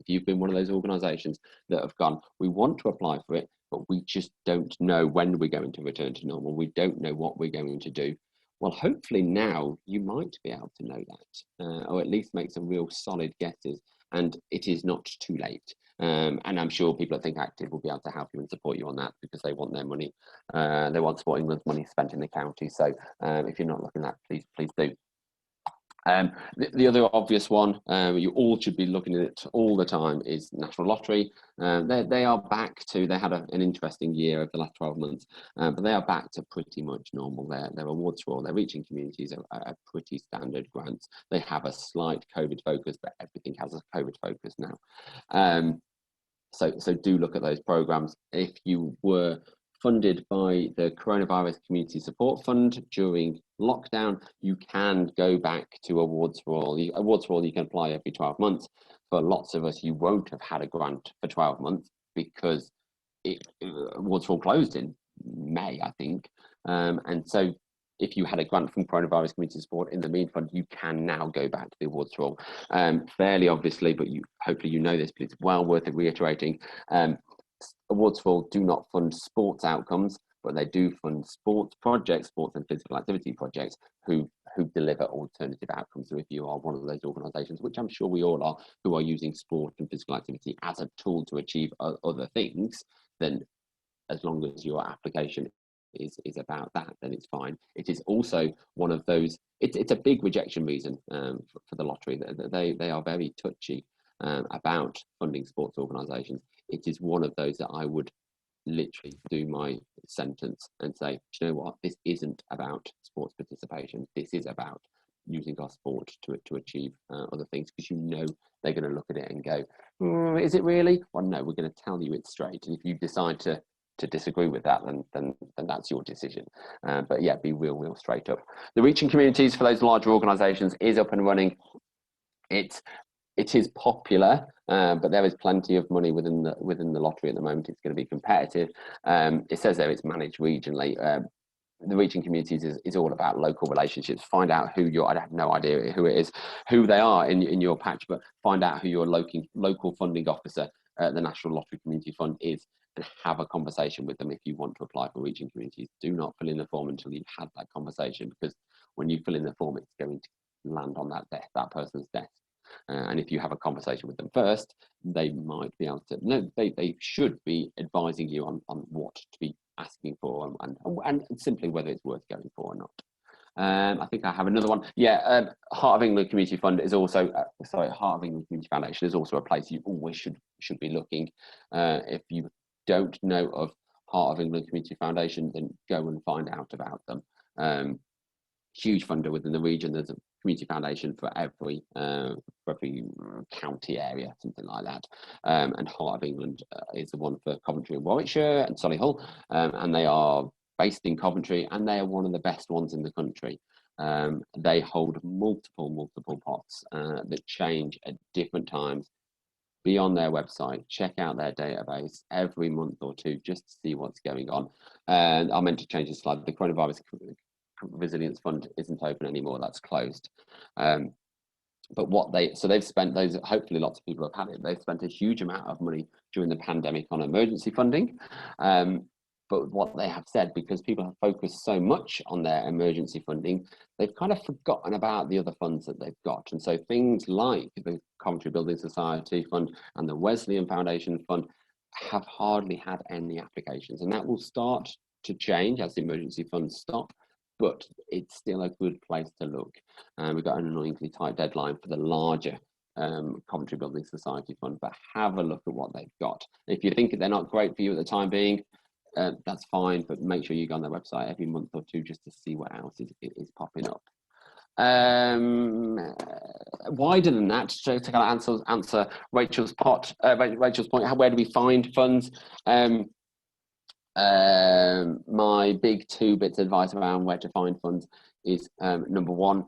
you've been one of those organisations that have gone, we want to apply for it, but we just don't know when we're going to return to normal. We don't know what we're going to do. Well, hopefully now you might be able to know that, or at least make some real solid guesses, and it is not too late. And I'm sure people at Think Active will be able to help you and support you on that, because they want their money. They want Sport England's money spent in the county. So if you're not looking at that, please do. The other obvious one you all should be looking at all the time is National Lottery. They are back to, they had an interesting year over the last 12 months, but they are back to pretty much normal. Their awards for all their reaching communities are pretty standard grants. They have a slight COVID focus, but everything has a COVID focus now. So do look at those programs. If you were funded by the Coronavirus Community Support Fund during lockdown, you can go back to Awards for All. Awards for All you can apply every 12 months. For lots of us, you won't have had a grant for 12 months because Awards for All closed in May, I think. And so if you had a grant from Coronavirus Community Support in the Mean Fund, you can now go back to the Awards for All. Fairly obviously, but hopefully you know this, but it's well worth it reiterating. Awards for All do not fund sports outcomes, but they do fund sports projects, sports and physical activity projects who deliver alternative outcomes. So if you are one of those organisations, which I'm sure we all are, who are using sport and physical activity as a tool to achieve other things, then as long as your application is about that, then it's fine. It is also one of those, it's a big rejection reason for the lottery. They are very touchy about funding sports organisations. It is one of those that I would literally do my sentence and say, do you know what, this isn't about sports participation. This is about using our sport to achieve other things, because you know they're going to look at it and go, is it really? Well, no, we're going to tell you it's straight. And if you decide to disagree with that, then that's your decision. But yeah, be real straight up. The Reaching Communities for those larger organisations is up and running. It is popular, but there is plenty of money within the lottery at the moment. It's going to be competitive. It says there it's managed regionally. The Reaching Communities is all about local relationships. Find out who I have no idea who it is, who they are in your patch, but find out who your local funding officer at the National Lottery Community Fund is, and have a conversation with them if you want to apply for Reaching Communities. Do not fill in the form until you've had that conversation, because when you fill in the form, it's going to land on that person's desk. And if you have a conversation with them first, they might be able to, no, they should be advising you on what to be asking for and simply whether it's worth going for or not. I think I have another one. Yeah, Heart of England Community Fund is also, Heart of England Community Foundation is also a place you always should be looking. If you don't know of Heart of England Community Foundation, then go and find out about them. Huge funder within the region. There's a community foundation for every county area, something like that. And Heart of England is the one for Coventry and Warwickshire and Solihull, and they are based in Coventry, and they are one of the best ones in the country. They hold multiple pots that change at different times. Be on their website, check out their database every month or two just to see what's going on. And I meant to change the slide. The Coronavirus Resilience Fund isn't open anymore, that's closed. But they've spent those, hopefully lots of people have had it, they've spent a huge amount of money during the pandemic on emergency funding. But what they have said, because people have focused so much on their emergency funding, they've kind of forgotten about the other funds that they've got. And so things like the Coventry Building Society Fund and the Wesleyan Foundation Fund have hardly had any applications. And that will start to change as the emergency funds stop, but it's still a good place to look. We've got an annoyingly tight deadline for the larger Coventry Building Society Fund, but have a look at what they've got. If you think they're not great for you at the time being, that's fine, but make sure you go on their website every month or two just to see what else is popping up. Wider than that, to kind of answer Rachel's point, where do we find funds? My big 2 bits of advice around where to find funds is, number one,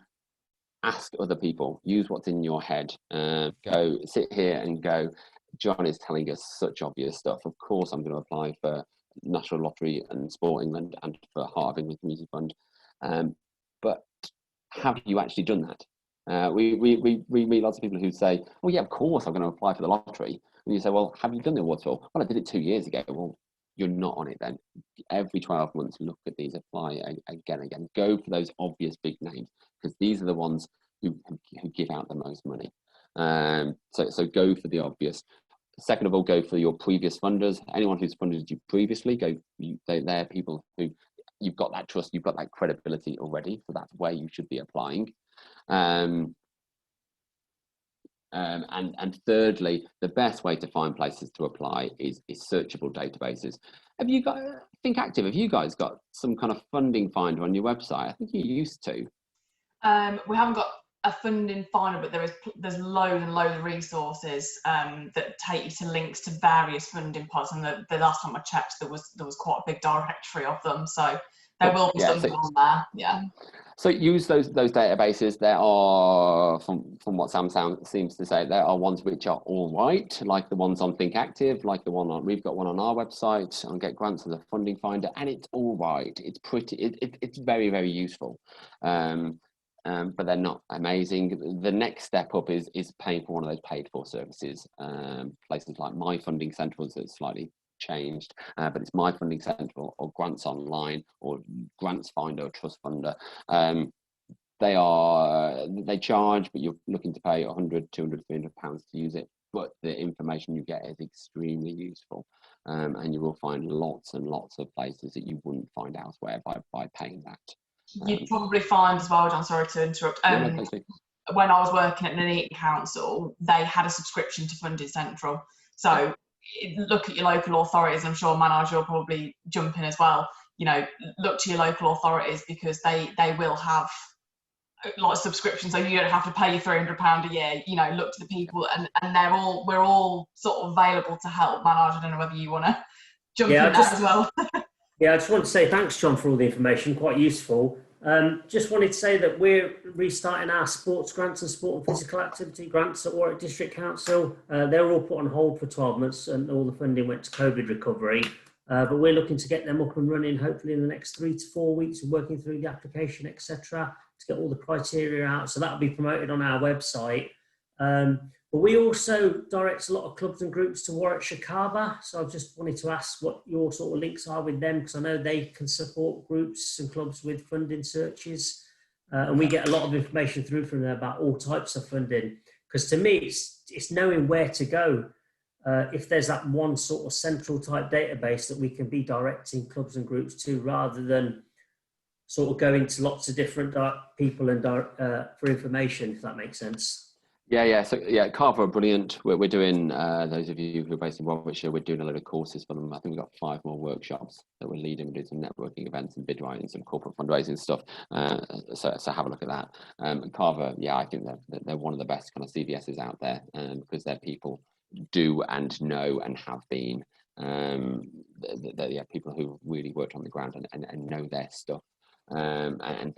ask other people. Use what's in your head. Go sit here and go, John is telling us such obvious stuff. Of course I'm going to apply for National Lottery and Sport England and for Heart of England Community Fund. But have you actually done that? We meet lots of people who say, oh yeah, of course I'm going to apply for the lottery. And you say, well, have you done the awards for? Well, I did it 2 years ago. Well, you're not on it then. Every 12 months, look at these, apply again. Go for those obvious big names, because these are the ones who give out the most money. So go for the obvious. Second of all, go for your previous funders. Anyone who's funded you previously, they're people who you've got that trust, you've got that credibility already, so that's where you should be applying. And thirdly, the best way to find places to apply is searchable databases. Have you got, Think Active, have you guys got some kind of funding finder on your website? I think you used to. We haven't got a funding finder, but there's loads and loads of resources that take you to links to various funding pods. And the last time I checked, there was quite a big directory of them. So there will be something on there. Yeah. So use those databases. There are, from what Sam seems to say, there are ones which are all right, like the ones on Think Active, like the one on, we've got one on our website on Get Grants and the Funding Finder, and it's all right. It's pretty, it's very, very useful. But they're not amazing. The next step up is paying for one of those paid for services. Places like My Funding Central is slightly changed, but it's My Funding Central or Grants Online or Grants Finder or Trust Funder. They charge, but you're looking to pay 100, 200, 300 pounds to use it. But the information you get is extremely useful, and you will find lots and lots of places that you wouldn't find elsewhere by paying that. You'd probably find as well, John, sorry to interrupt, when I was working at an Eaton council, they had a subscription to Funding Central. So look at your local authorities. I'm sure Manoj will probably jump in as well. You know, look to your local authorities, because they will have a lot of subscriptions, so you don't have to pay your £300 a year. You know, look to the people, and we're all sort of available to help. Manoj, I don't know whether you want to jump in there as well. Yeah, I just want to say thanks, John, for all the information, quite useful. Just wanted to say that we're restarting our sports grants and sport and physical activity grants at Warwick District Council. They were all put on hold for 12 months and all the funding went to COVID recovery. But we're looking to get them up and running hopefully in the next 3 to 4 weeks, and working through the application, etc., to get all the criteria out. So that'll be promoted on our website. But we also direct a lot of clubs and groups to Warwickshire Carver. So I just wanted to ask what your sort of links are with them, because I know they can support groups and clubs with funding searches. And we get a lot of information through from them about all types of funding. Because to me, it's knowing where to go. If there's that one sort of central type database that we can be directing clubs and groups to, rather than sort of going to lots of different people and for information, if that makes sense. Yeah. So yeah, Carver are brilliant. We're doing, those of you who are based in Warwickshire, we're doing a load of courses for them. I think we've got 5 more workshops that we're leading. We're doing some networking events and bid writing, some corporate fundraising stuff. So have a look at that. And Carver, yeah, I think they're one of the best kind of CVSs out there, because their people do and know and have been. They're people who really worked on the ground and know their stuff. And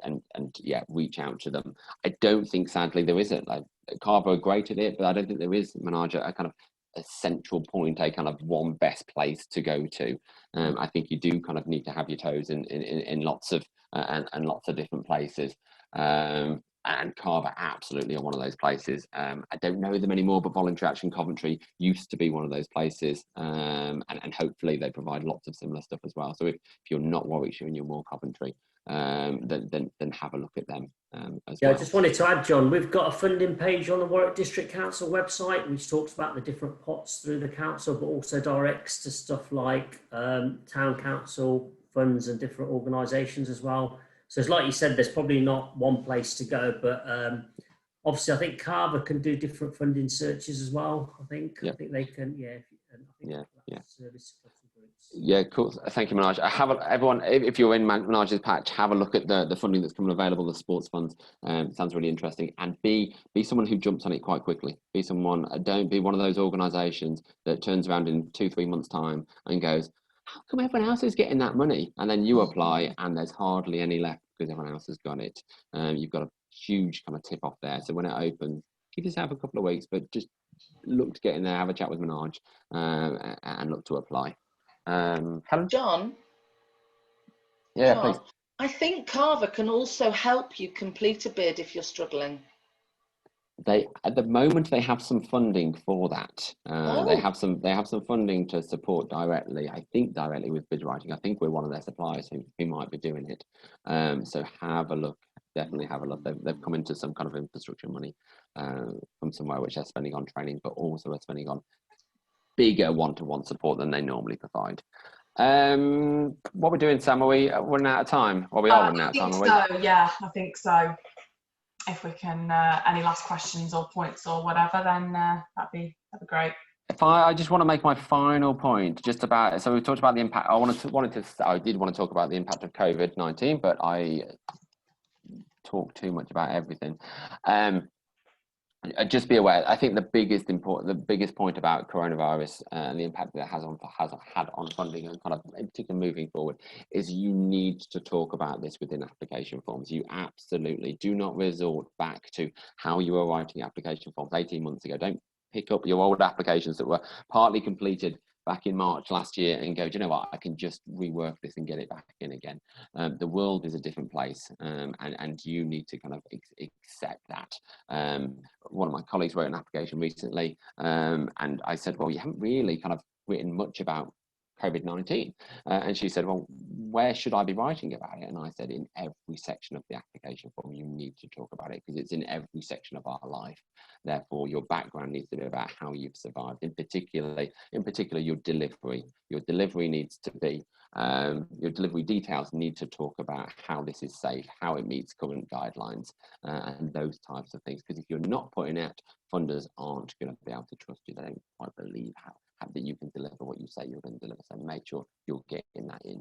yeah, reach out to them. I don't think, sadly, there isn't, like, Carver are great at it, but I don't think there is, Manoj, a kind of a central point, a kind of one best place to go to. I think you do kind of need to have your toes in lots of and lots of different places. And Carver absolutely are one of those places. I don't know them anymore, but Voluntary Action Coventry used to be one of those places, and hopefully they provide lots of similar stuff as well. So if you're not Warwickshire and you're more Coventry, then have a look at them as well. I just wanted to add, John, we've got a funding page on the Warwick District Council website which talks about the different pots through the council, but also directs to stuff like town council funds and different organisations as well. So it's like you said, there's probably not one place to go, but obviously I think Carver can do different funding searches as well. I think they can, service. Yeah, cool. Thank you, Manoj. Everyone, if you're in Manoj's patch, have a look at the funding that's coming available, the sports funds. Sounds really interesting. And be someone who jumps on it quite quickly. Be someone, don't be one of those organisations that turns around in 2-3 months' time and goes, how come everyone else is getting that money? And then you apply and there's hardly any left because everyone else has got it. You've got a huge kind of tip off there. So when it opens, give yourself a couple of weeks, but just look to get in there, have a chat with Manoj, and look to apply. Helen? John? Yeah, John, please. I think Carver can also help you complete a bid if you're struggling. At the moment they have some funding for that. They have some funding to support directly. I think directly with bid writing. I think we're one of their suppliers who might be doing it. So have a look. Definitely have a look. They've come into some kind of infrastructure money from somewhere which they're spending on training, but also are spending on bigger one-to-one support than they normally provide. What we're doing, Sam? Are we running out of time? Or we are running out of time, are we? Yeah, I think so. If we can, any last questions or points or whatever, then that'd be great. If I just want to make my final point, just about. So we talked about the impact. I did want to talk about the impact of COVID-19, but I talk too much about everything. Just be aware. I think the biggest point about coronavirus and the impact that it has had on funding, and kind of in particular moving forward, is you need to talk about this within application forms. You absolutely do not resort back to how you were writing application forms 18 months ago. Don't pick up your old applications that were partly completed back in March last year and go, do you know what, I can just rework this and get it back in again. The world is a different place, and you need to kind of accept that. One of my colleagues wrote an application recently, and I said, well, you haven't really kind of written much about COVID-19. And she said, well, where should I be writing about it? And I said, in every section of the application form, you need to talk about it, because it's in every section of our life. Therefore, your background needs to be about how you've survived. In particular, your delivery. Your delivery needs to be, your delivery details need to talk about how this is safe, how it meets current guidelines, and those types of things. Because if you're not putting out, funders aren't going to be able to trust you. They don't quite believe that you can deliver what you say you're going to deliver. So make sure you're getting that in.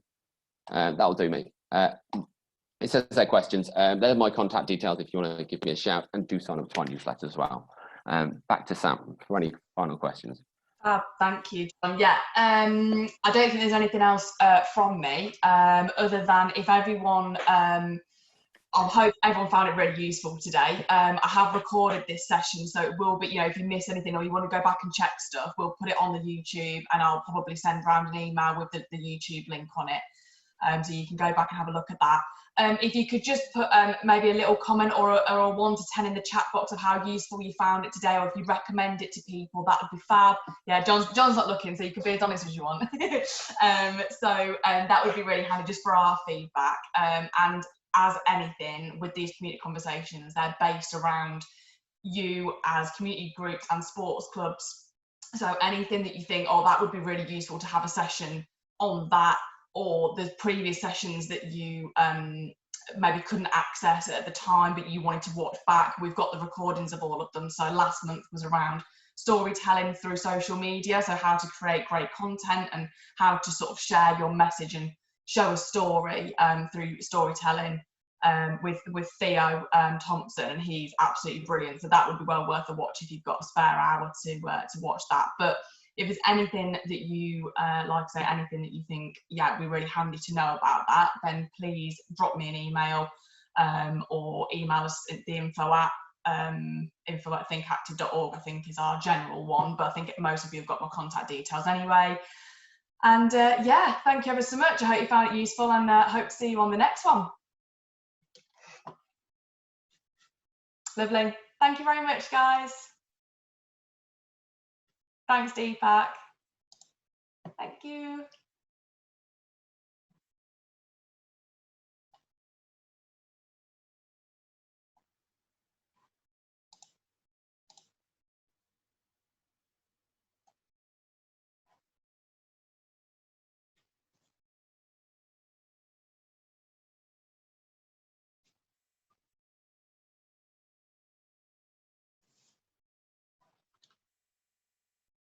That'll do me. It says there questions. There's my contact details if you want to give me a shout, and do sign up to my newsletter as well. Back to Sam for any final questions. Thank you, John. Yeah, I don't think there's anything else from me, other than if everyone, I hope everyone found it really useful today. I have recorded this session, so it will be, you know, if you miss anything or you want to go back and check stuff, we'll put it on the YouTube, and I'll probably send around an email with the YouTube link on it, so you can go back and have a look at that. If you could just put maybe a little comment or a 1 to 10 in the chat box of how useful you found it today, or if you recommend it to people, that would be fab. Yeah, John's not looking, so you can be as honest as you want. That would be really handy just for our feedback. And as anything with these community conversations, they're based around you as community groups and sports clubs. So anything that you think, oh, that would be really useful to have a session on that, or the previous sessions that you maybe couldn't access at the time but you wanted to watch back, we've got the recordings of all of them. So last month was around storytelling through social media, so how to create great content and how to sort of share your message and show a story through storytelling with Theo Thompson, and he's absolutely brilliant. So that would be well worth a watch if you've got a spare hour to watch that. But if there's anything that you like to say, anything that you think, yeah, it'd be really handy to know about that, then please drop me an email or email us at the info@thinkactive.org, I think is our general one, but I think most of you have got my contact details anyway. And yeah, thank you ever so much. I hope you found it useful, and hope to see you on the next one. Lovely. Thank you very much, guys. Thanks, Deepak. Thank you.